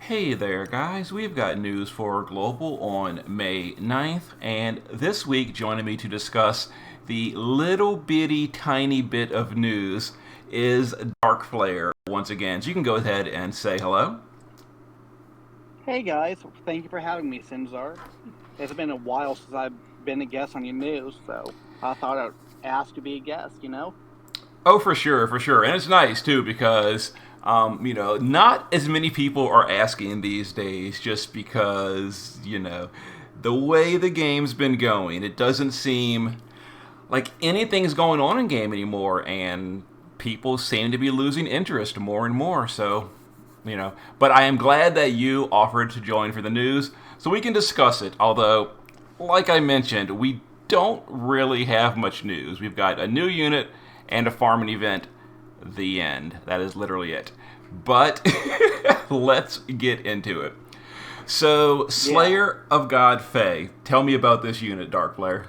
Hey there, guys. We've got news for Global on May 9th, and this week joining me to discuss the little bitty tiny bit of news is DarkFlare once again. So you can go ahead and say hello. Hey guys, thank you for having me, Sinzar. It's been a while since I've been a guest on your news, so I thought I'd ask to be a guest. Oh, for sure, for sure. And it's nice, too, because, not as many people are asking these days just because, the way the game's been going, it doesn't seem like anything's going on in game anymore, and people seem to be losing interest more and more. So, but I am glad that you offered to join for the news so we can discuss it. Although, like I mentioned, we don't really have much news. We've got a new unit and a farming event. The end. That is literally it. But let's get into it. So, Yeah, Slayer of God Fae, tell me about this unit, Darkflare.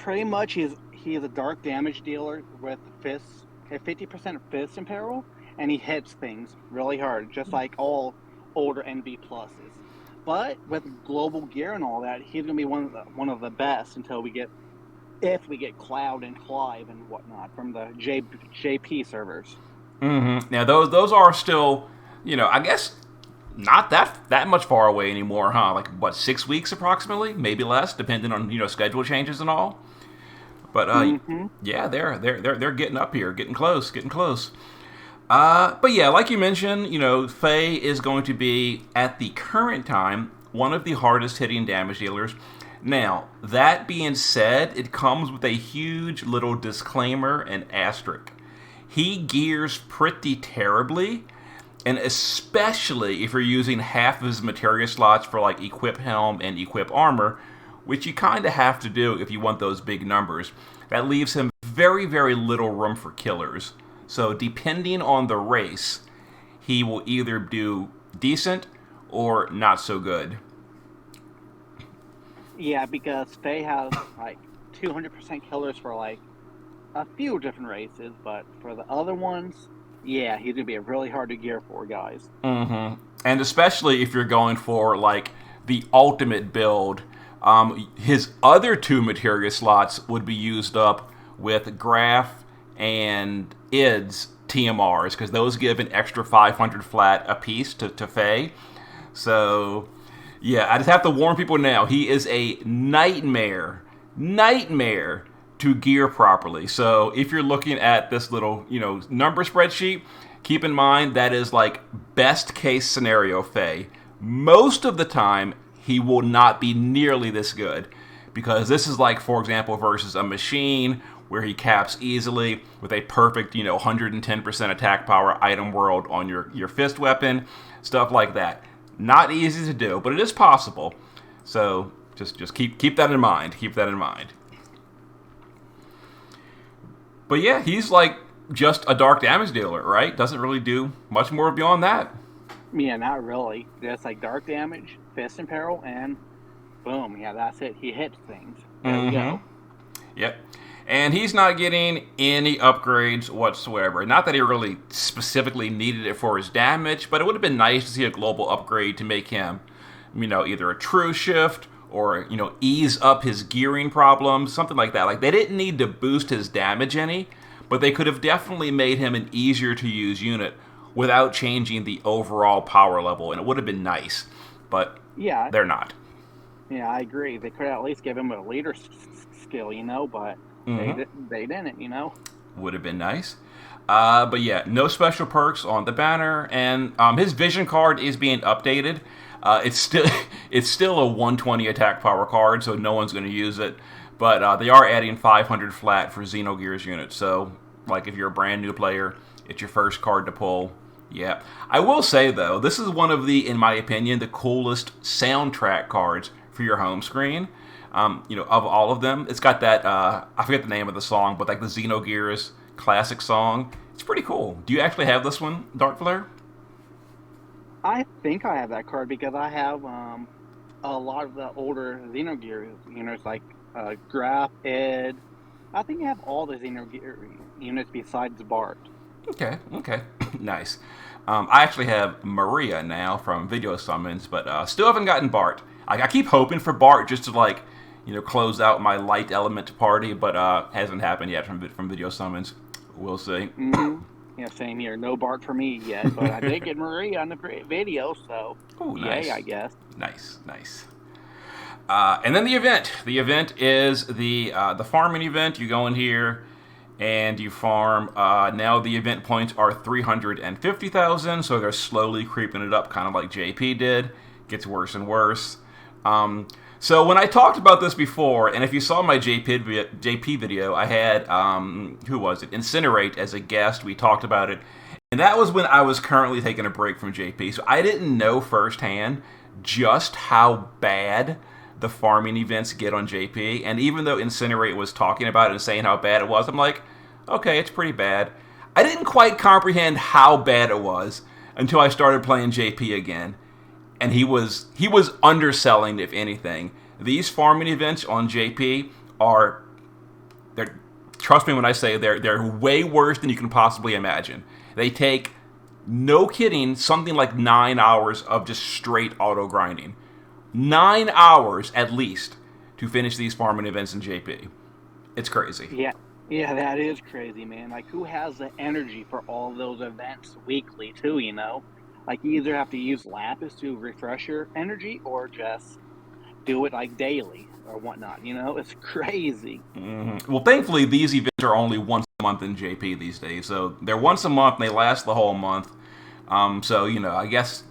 pretty much he's a dark damage dealer with fists, 50% fist in peril, and he hits things really hard, just like all older NV pluses. But with global gear and all that, he's gonna be one of the best until we get if we get Cloud and Clive and whatnot from the JP servers. Now, those are still, I guess not that much far away anymore, huh? Like what, 6 weeks approximately, maybe less, depending on schedule changes and all. But Mm-hmm. yeah, they're getting up here, getting close, getting close. But yeah, like you mentioned, Faye is going to be at the current time one of the hardest hitting damage dealers. Now, that being said, it comes with a huge little disclaimer and asterisk. He gears pretty terribly, and especially if you're using half of his materia slots for like equip helm and equip armor, which you kind of have to do if you want those big numbers. That leaves him very, very little room for killers. So, depending on the race, he will either do decent or not so good. Yeah, because Faye has like 200% killers for like a few different races, but for the other ones, yeah, he's gonna be really hard to gear for, guys. And especially if you're going for like the ultimate build, his other two materia slots would be used up with Graph and ID's TMRs because those give an extra 500 flat apiece to Faye. So, yeah, I just have to warn people now. He is a nightmare to gear properly. So, if you're looking at this little, number spreadsheet, keep in mind that is like best case scenario Faye. Most of the time, he will not be nearly this good because this is like, for example, versus a machine where he caps easily with a perfect, 110% attack power item world on your fist weapon, stuff like that. Not easy to do, but it is possible. So just keep that in mind. Keep that in mind. But yeah, he's like just a dark damage dealer, right? Doesn't really do much more beyond that. Yeah, not really. Just like dark damage, fist in peril, and boom, yeah, that's it. He hits things. There we go. Yep. And he's not getting any upgrades whatsoever. Not that he really specifically needed it for his damage, but it would have been nice to see a global upgrade to make him, either a true shift or, ease up his gearing problems, something like that. Like, they didn't need to boost his damage any, but they could have definitely made him an easier to use unit without changing the overall power level, and it would have been nice, but Yeah, they're not. yeah, I agree. They could at least give him a leader skill, but they didn't. Would have been nice. But yeah, no special perks on the banner, and his vision card is being updated. It's still it's still a 120 attack power card, so no one's going to use it. But they are adding 500 flat for Xenogears units. So, like, if you're a brand new player, it's your first card to pull. Yeah, I will say though, this is one of the, in my opinion, the coolest soundtrack cards for your home screen. Of all of them, it's got that I forget the name of the song, but like the Xenogears classic song. It's pretty cool. Do you actually have this one, Darkflare? I think I have that card because I have a lot of the older Xenogears units like Graph, Ed. I think I have all the Xenogear units besides Bart. Okay, okay, nice. I actually have Maria now from Video Summons, but still haven't gotten Bart. I keep hoping for Bart just to like, close out my light element party, but hasn't happened yet from Video Summons. We'll see. Mm-hmm. Yeah, same here. No Bart for me yet, but I did get Marie on the video, so Ooh, nice. yay, I guess. Nice. And then the event. The event is the farming event. You go in here and you farm. Now the event points are 350,000, so they're slowly creeping it up, kind of like JP did. Gets worse and worse. So when I talked about this before, and if you saw my JP video, I had, who was it? Incinerate as a guest. We talked about it. And that was when I was currently taking a break from JP. So I didn't know firsthand just how bad the farming events get on JP. And even though Incinerate was talking about it and saying how bad it was, I'm like, okay, it's pretty bad. I didn't quite comprehend how bad it was until I started playing JP again. And he was underselling, if anything. These farming events on JP trust me when I say they're way worse than you can possibly imagine. They take, no kidding, something like 9 hours of just straight auto grinding. 9 hours at least to finish these farming events in JP. It's crazy. Yeah, that is crazy, man. Like, who has the energy for all those events weekly too? Like, you either have to use Lapis to refresh your energy or just do it, like, daily or whatnot. It's crazy. Mm-hmm. Well, thankfully, these events are only once a month in JP these days. So they're once a month, and they last the whole month. So, I guess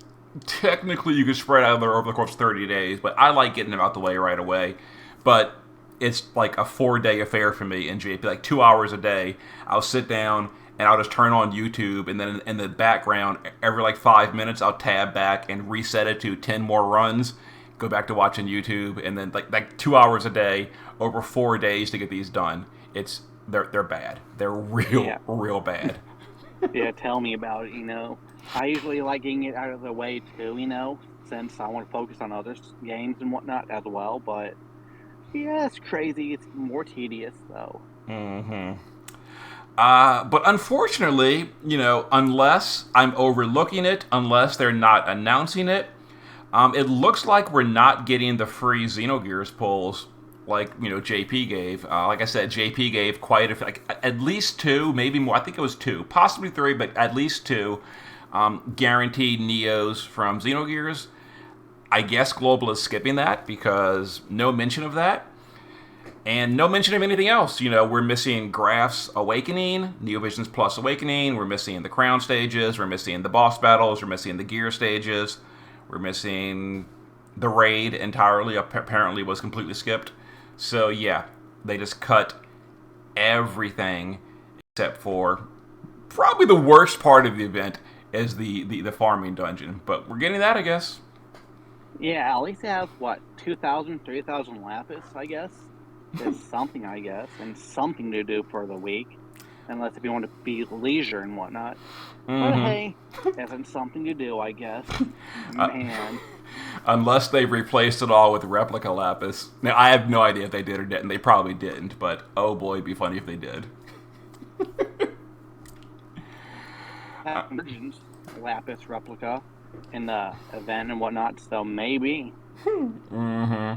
technically you could spread out over the course of 30 days, but I like getting them out the way right away. But it's like a 4-day affair for me in JP, like 2 hours a day. I'll sit down and I'll just turn on YouTube, and then in the background, every like 5 minutes, I'll tab back and reset it to 10 more runs, go back to watching YouTube, and then like 2 hours a day over 4 days to get these done. They're bad. They're real bad. Yeah, tell me about it. I usually like getting it out of the way too, since I want to focus on other games and whatnot as well. But yeah, it's crazy. It's more tedious though. Mm-hmm. But unfortunately, unless I'm overlooking it, unless they're not announcing it, it looks like we're not getting the free Xenogears pulls like, JP gave. Like I said, JP gave quite at least 2, maybe more. I think it was 2, possibly 3, but at least 2 guaranteed Neos from Xenogears. I guess Global is skipping that because no mention of that. And no mention of anything else. We're missing Graph's Awakening, Neovision's Plus Awakening. We're missing the Crown stages. We're missing the boss battles. We're missing the gear stages. We're missing the raid entirely. Apparently was completely skipped. So yeah, they just cut everything except for probably the worst part of the event is the farming dungeon. But we're getting that, I guess. Yeah, at least it has, 2,000, 3,000 Lapis, I guess. It's something, I guess, and something to do for the week. Unless if you want to be leisure and whatnot. Mm-hmm. But hey, isn't something to do, I guess. Man. Unless they replaced it all with replica Lapis. Now, I have no idea if they did or didn't. They probably didn't, but oh boy, it'd be funny if they did. Lapis replica in the event and whatnot, so maybe. Mm-hmm.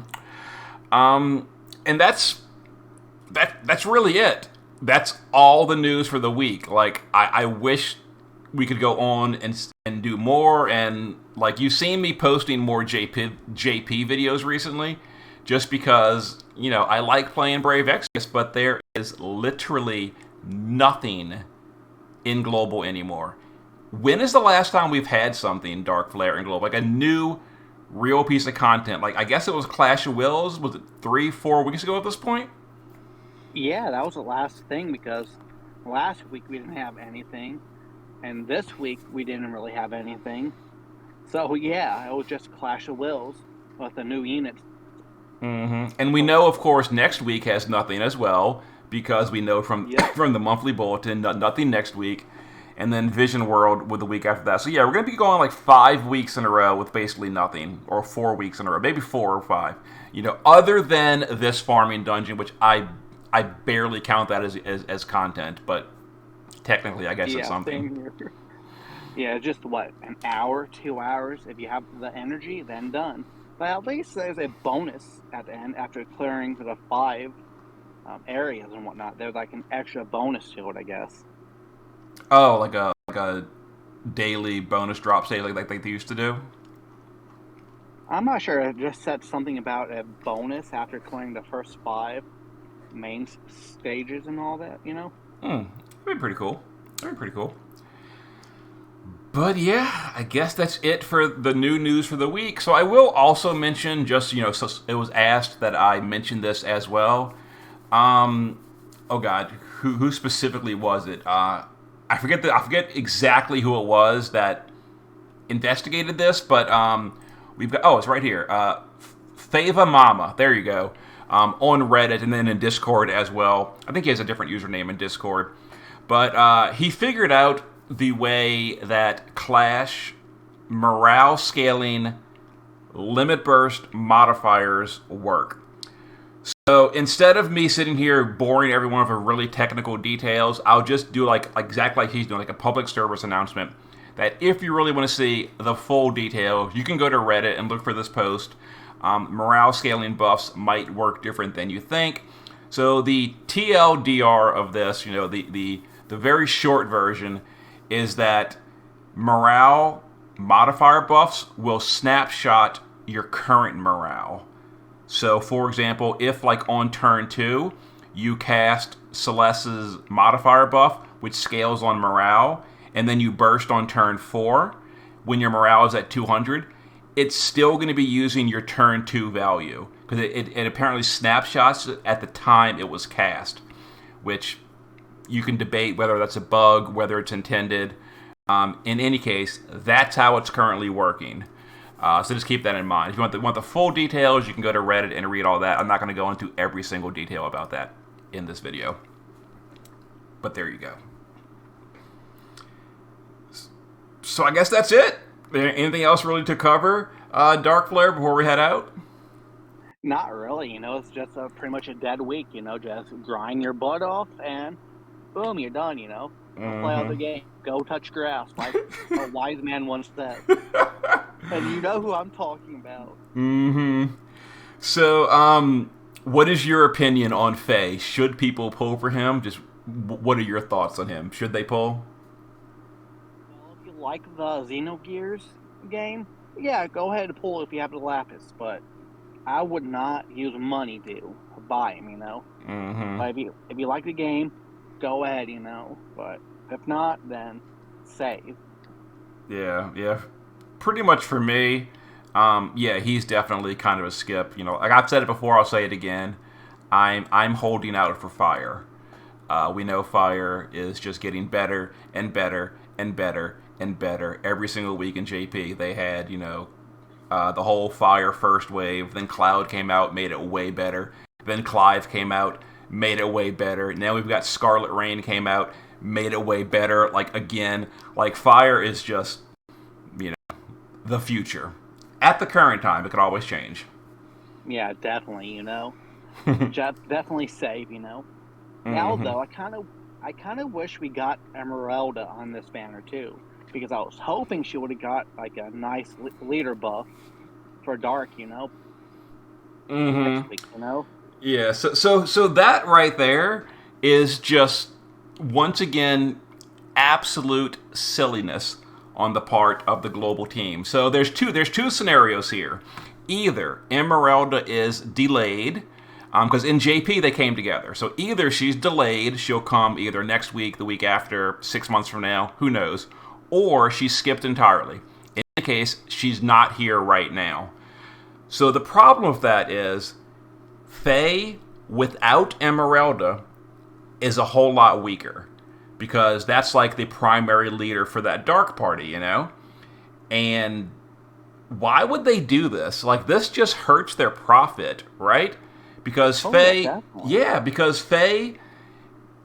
And that's really it. That's all the news for the week. Like, I wish we could go on and do more. And like, you've seen me posting more JP videos recently, just because I like playing Brave Exvius, but there is literally nothing in Global anymore. When is the last time we've had something DarkFlare in Global, like a new real piece of content? Like, I guess it was Clash of Wills. Was it 3-4 weeks ago at this point? Yeah, that was the last thing, because last week we didn't have anything, and this week we didn't really have anything. So yeah, it was just Clash of Wills with the new units. Mm-hmm. And we know, of course, next week has nothing as well, because we know from the monthly bulletin, nothing next week. And then Vision World with the week after that. So yeah, we're going to be going like 5 weeks in a row with basically nothing. Or 4 weeks in a row. Maybe 4 or 5. Other than this farming dungeon, which I barely count that as content. But technically, I guess it's something. Yeah, just what, an hour, 2 hours? If you have the energy, then done. But at least there's a bonus at the end after clearing the five areas and whatnot. There's like an extra bonus to it, I guess. Oh, like a daily bonus drop daily like they used to do. I'm not sure. It just said something about a bonus after clearing the first five main stages and all that, you know? Hmm, that'd be pretty cool. That'd be pretty cool. But yeah, I guess that's it for the new news for the week. So I will also mention, just so it was asked that I mentioned this as well. Oh God, who specifically was it? I forget exactly who it was that investigated this, but we've got it's right here. Fava Mama, there you go. On Reddit and then in Discord as well. I think he has a different username in Discord, but he figured out the way that Clash morale scaling limit burst modifiers work. So instead of me sitting here boring everyone with really technical details, I'll just do like exactly like he's doing, like a public service announcement. That if you really want to see the full details, you can go to Reddit and look for this post. Morale scaling buffs might work different than you think. So the TLDR of this, the very short version, is that morale modifier buffs will snapshot your current morale. So, for example, if like on turn 2, you cast Celeste's modifier buff, which scales on morale, and then you burst on turn 4, when your morale is at 200, it's still going to be using your turn 2 value, because it apparently snapshots at the time it was cast, which you can debate whether that's a bug, whether it's intended. In any case, that's how it's currently working. So just keep that in mind. If you want the full details, you can go to Reddit and read all that. I'm not going to go into every single detail about that in this video. But there you go. So I guess that's it. Anything else really to cover, DarkFlare, before we head out? Not really, it's just pretty much a dead week, just grind your butt off and boom, you're done, Go play other game. Go touch grass, like a wise man once said. And you know who I'm talking about. So, what is your opinion on Faye? Should people pull for him? Just what are your thoughts on him? Should they pull? Well, if you like the Xenogears game, yeah, go ahead and pull if you have the Lapis, but I would not use money to buy him, But if you like the game, go ahead, But if not, then save. Yeah. Pretty much for me, he's definitely kind of a skip. Like I've said it before, I'll say it again. I'm holding out for Fire. We know Fire is just getting better and better and better and better every single week in JP. They had, the whole Fire first wave. Then Cloud came out, made it way better. Then Clive came out, made it way better. Now we've got Scarlet Rain came out, made it way better. Like, again, like Fire is just, the future. At the current time, it could always change. Yeah, definitely, definitely save, Now, though, I kind of wish we got Emeralda on this banner, too. Because I was hoping she would have got, like, a nice leader buff for Dark, next week, Yeah, so that right there is just, once again, absolute silliness on the part of the global team. So there's two scenarios here. Either Emeralda is delayed, because in JP they came together. So either she's delayed, she'll come either next week, the week after, 6 months from now, who knows, or she's skipped entirely. In any case, she's not here right now. So the problem with that is Faye without Emeralda is a whole lot weaker, because that's like the primary leader for that Dark Party, And why would they do this? Like, this just hurts their profit, right? Because Faye, because Faye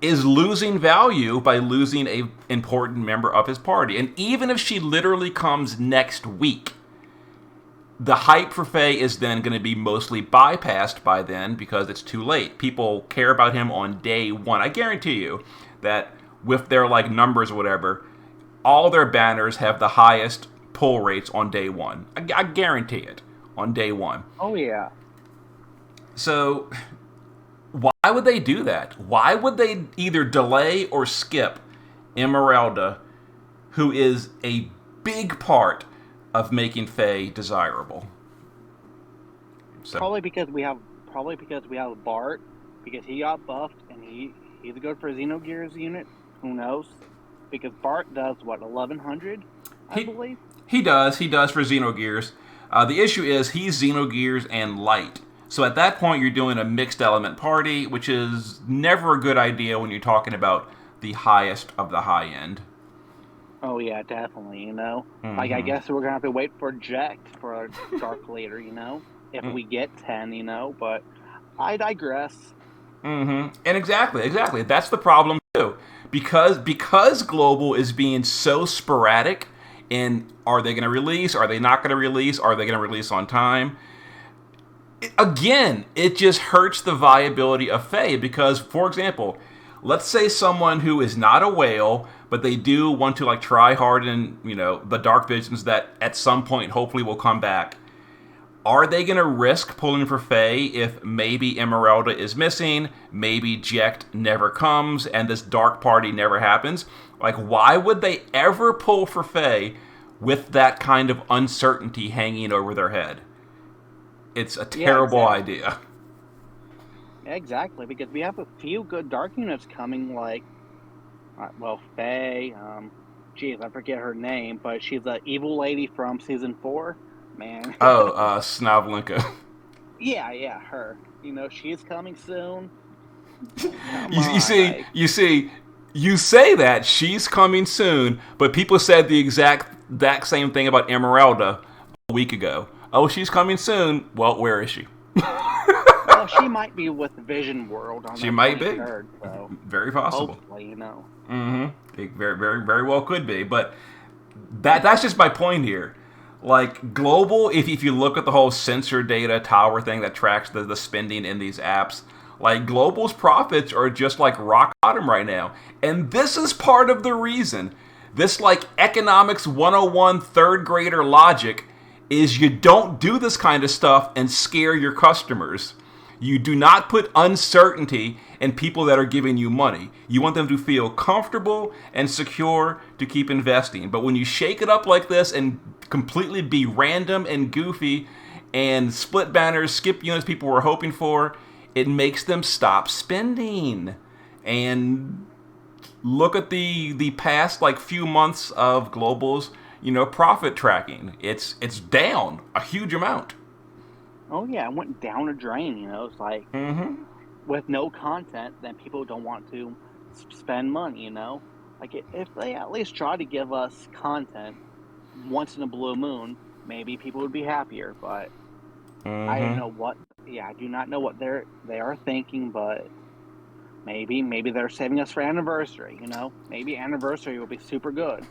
is losing value by losing a important member of his party. And even if she literally comes next week, the hype for Faye is then going to be mostly bypassed by then because it's too late. People care about him on day one. I guarantee you that with their like numbers or whatever, all their banners have the highest pull rates on day one. I guarantee it on day one. Oh yeah. So why would they do that? Why would they either delay or skip Emeralda, who is a big part of making Faye desirable? So probably because we have Bart, because he got buffed and he's good for Xenogears unit. Who knows? Because Bart does what, 1100, I believe. He does for Xenogears. The issue is he's Xenogears and light. So at that point you're doing a mixed element party, which is never a good idea when you're talking about the highest of the high end. Oh yeah, definitely. Mm-hmm. Like I guess we're gonna have to wait for Jack for our Dark later. If we get 10. But I digress. Mm-hmm. And exactly. That's the problem too, because Global is being so sporadic. In are they going to release? Are they not going to release? Are they going to release on time? It just hurts the viability of Faye because, for example, let's say someone who is not a whale, but they do want to try hard in the Dark Visions that at some point hopefully will come back. Are they going to risk pulling for Faye if maybe Emeralda is missing, maybe Jecht never comes, and this Dark Party never happens? Why would they ever pull for Faye with that kind of uncertainty hanging over their head? It's a terrible idea. Exactly, because we have a few good Dark units coming, Faye, I forget her name, but she's an evil lady from Season 4. Man. Snavlinka. Yeah, her. She's coming soon. You see, you say that she's coming soon, but people said the exact same thing about Emeralda a week ago. Oh, she's coming soon. Well, where is she? Well, she might be with Vision World on She might be. So very possible. Hopefully, Mm-hmm. It very, very, very well could be. But that's just my point here. Global, if you look at the whole sensor data tower thing that tracks the spending in these apps, Global's profits are just rock bottom right now. And this is part of the reason. This economics 101 third grader logic is you don't do this kind of stuff and scare your customers. You do not put uncertainty in people that are giving you money. You want them to feel comfortable and secure to keep investing. But when you shake it up like this and completely be random and goofy and split banners, skip units people were hoping for, it makes them stop spending. And look at the past few months of Global's profit tracking. It's down a huge amount. Oh yeah, it went down a drain. It's mm-hmm. With no content, then people don't want to spend money. If they at least try to give us content once in a blue moon, maybe people would be happier. But mm-hmm. I don't know what. Yeah, I do not know what they are thinking, but maybe they're saving us for anniversary. Maybe anniversary will be super good.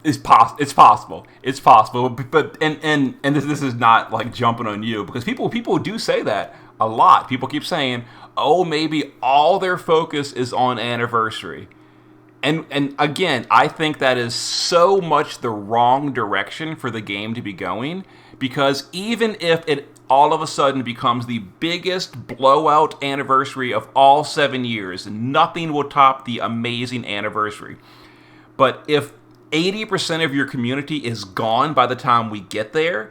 It's possible. But this is not jumping on you, because people do say that a lot. People keep saying, "Oh, maybe all their focus is on anniversary." And again, I think that is so much the wrong direction for the game to be going, because even if it all of a sudden becomes the biggest blowout anniversary of all 7 years, nothing will top the amazing anniversary. But if 80% of your community is gone by the time we get there,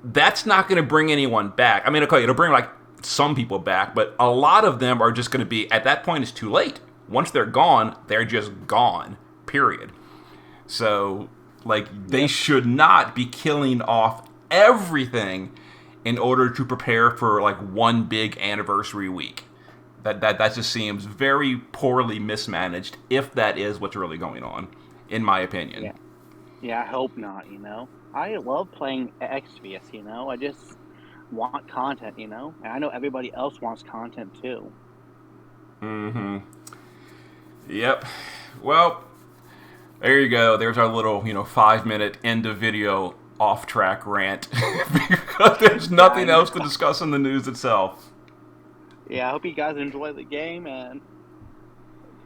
that's not going to bring anyone back. I mean, okay, it'll bring some people back, but a lot of them are just going to be, at that point, it's too late. Once they're gone, they're just gone, period. So, they should not be killing off everything in order to prepare for, one big anniversary week. That just seems very poorly mismanaged, if that is what's really going on, in my opinion. Yeah, I hope not, I love playing Exvius, I just want content, and I know everybody else wants content too. Mm-hmm. Yep. Well, there you go. There's our little, 5-minute end of video off-track rant. Because there's nothing else to discuss in the news itself. Yeah, I hope you guys enjoy the game, and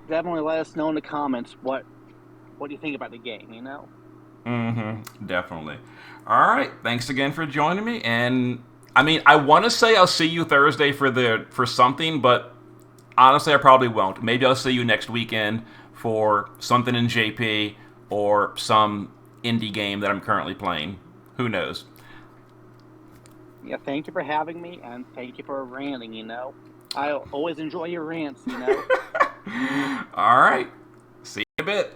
definitely let us know in the comments what do you think about the game. You know. Mm-hmm. Definitely. All right. Thanks again for joining me. And I mean, I want to say I'll see you Thursday for something, but honestly, I probably won't. Maybe I'll see you next weekend for something in JP or some indie game that I'm currently playing. Who knows? Yeah. Thank you for having me, and thank you for ranting. You know, I always enjoy your rants. You know. All right. See you in a bit.